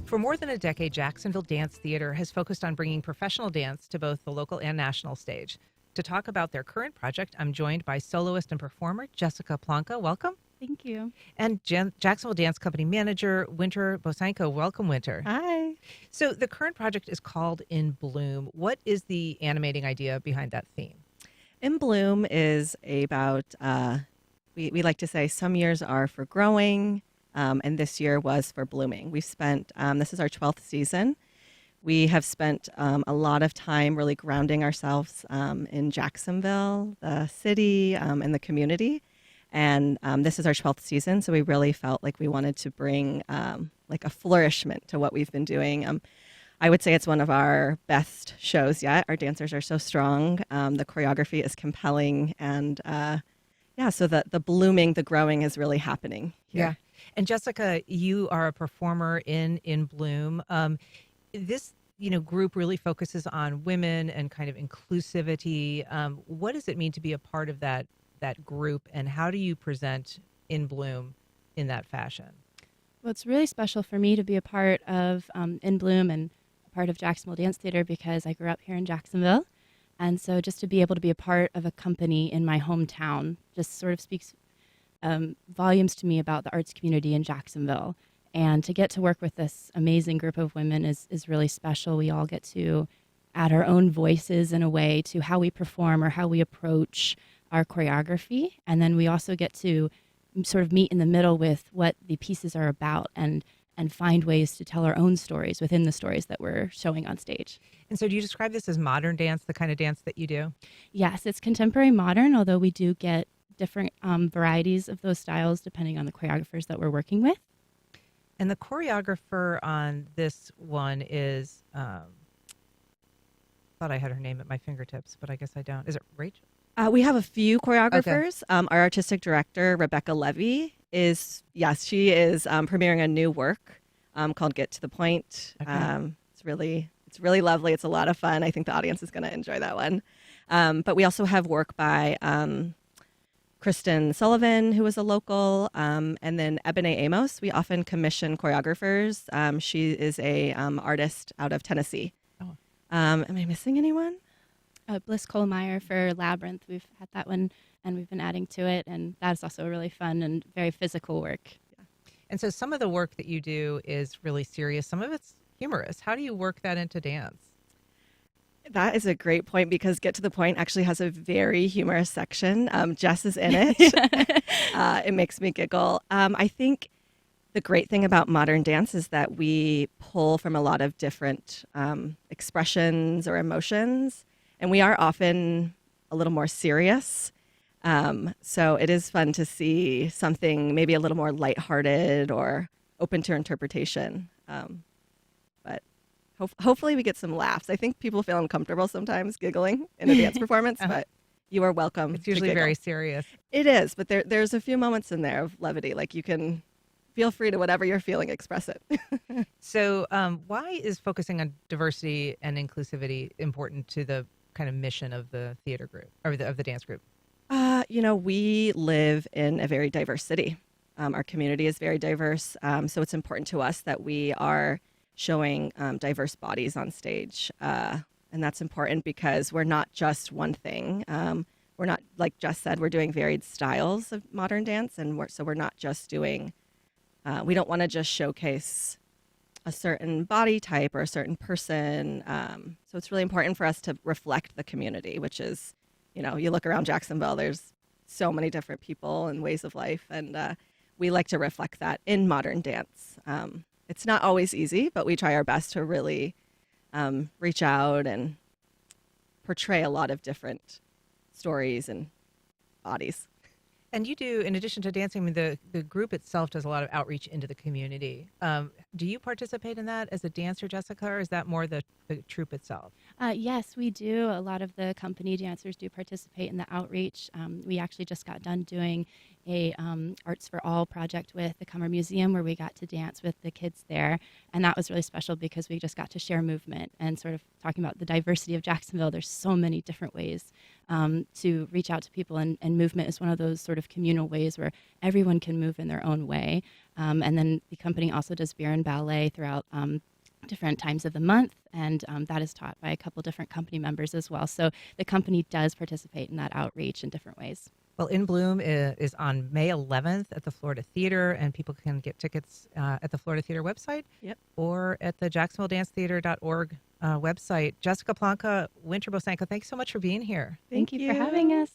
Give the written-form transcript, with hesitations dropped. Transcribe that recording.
For more than a decade, Jacksonville Dance Theatre has focused on bringing professional dance to both the local and national stage. To talk about their current project, I'm joined by soloist and performer Jessica Plonka. Welcome. Thank you. And Jacksonville Dance Company manager Winter Bosanko. Welcome, Winter. Hi. So the current project is called In Bloom. What is the animating idea behind that theme? In Bloom is about, we like to say some years are for growing, and this year was for blooming. We've spent, this is our 12th season. We have spent a lot of time really grounding ourselves in Jacksonville, the city, and the community. And this is our 12th season, so we really felt like we wanted to bring like a flourishment to what we've been doing. I would say it's one of our best shows yet. Our dancers are so strong. The choreography is compelling. And yeah, so the blooming, the growing is really happening here. Yeah. And Jessica, you are a performer in Bloom. This group really focuses on women and kind of inclusivity. What does it mean to be a part of that group, and how do you present In Bloom in that fashion? Well, it's really special for me to be a part of In Bloom and a part of Jacksonville Dance Theatre because I grew up here in Jacksonville. And so just to be able to be a part of a company in my hometown just sort of speaks volumes to me about the arts community in Jacksonville. And to get to work with this amazing group of women is really special. We all get to add our own voices in a way to how we perform or how we approach our choreography. And then we also get to sort of meet in the middle with what the pieces are about and find ways to tell our own stories within the stories that we're showing on stage. And so do you describe this as modern dance, the kind of dance that you do? Yes, it's contemporary modern, although we do get different varieties of those styles depending on the choreographers that we're working with. And the choreographer on this one is, thought I had her name at my fingertips, but I guess I don't. Is it Rachel? We have a few choreographers. Okay. Our artistic director, Rebecca Levy, she is premiering a new work called Get to the Point. Okay. It's really lovely. It's a lot of fun. I think the audience is going to enjoy that one. But we also have work by Kristen Sullivan, who is a local, and then Ebony Amos. We often commission choreographers. She is a artist out of Tennessee. Oh. Am I missing anyone? Bliss Kohlmeyer for Labyrinth. We've had that one, and we've been adding to it, and that's also really fun and very physical work. Yeah. And so some of the work that you do is really serious. Some of it's humorous. How do you work that into dance? That is a great point because Get to the Point actually has a very humorous section. Jess is in it. It makes me giggle. I think the great thing about modern dance is that we pull from a lot of different expressions or emotions, and we are often a little more serious. So it is fun to see something maybe a little more lighthearted or open to interpretation. But hopefully we get some laughs. I think people feel uncomfortable sometimes giggling in a dance performance, but you are welcome. It's usually very serious. It is, but there's a few moments in there of levity. Like you can feel free to whatever you're feeling, express it. So why is focusing on diversity and inclusivity important to the kind of mission of the theater group or of the dance group? We live in a very diverse city. Our community is very diverse. So it's important to us that we are showing diverse bodies on stage. And that's important because we're not just one thing. We're not, like Jess said, we're doing varied styles of modern dance. And we're not just doing, we don't want to just showcase a certain body type or a certain person. So it's really important for us to reflect the community, which is, you look around Jacksonville, there's so many different people and ways of life. And we like to reflect that in modern dance. It's not always easy, but we try our best to really reach out and portray a lot of different stories and bodies. And you do, in addition to dancing, I mean, the group itself does a lot of outreach into the community. Do you participate in that as a dancer, Jessica, or is that more the troupe itself? Yes, we do. A lot of the company dancers do participate in the outreach. We actually just got done doing a Arts for All project with the Cummer Museum where we got to dance with the kids there. And that was really special because we just got to share movement and sort of talking about the diversity of Jacksonville. There's so many different ways to reach out to people, and movement is one of those sort of communal ways where everyone can move in their own way. And then the company also does beer and ballet throughout different times of the month, and that is taught by a couple different company members as well. So the company does participate in that outreach in different ways. Well, In Bloom is on May 11th at the Florida Theater, and people can get tickets at the Florida Theater website or at the JacksonvilleDanceTheater.org website. Jessica Plonka, Winter Bosanko, thanks so much for being here. Thank you for having us.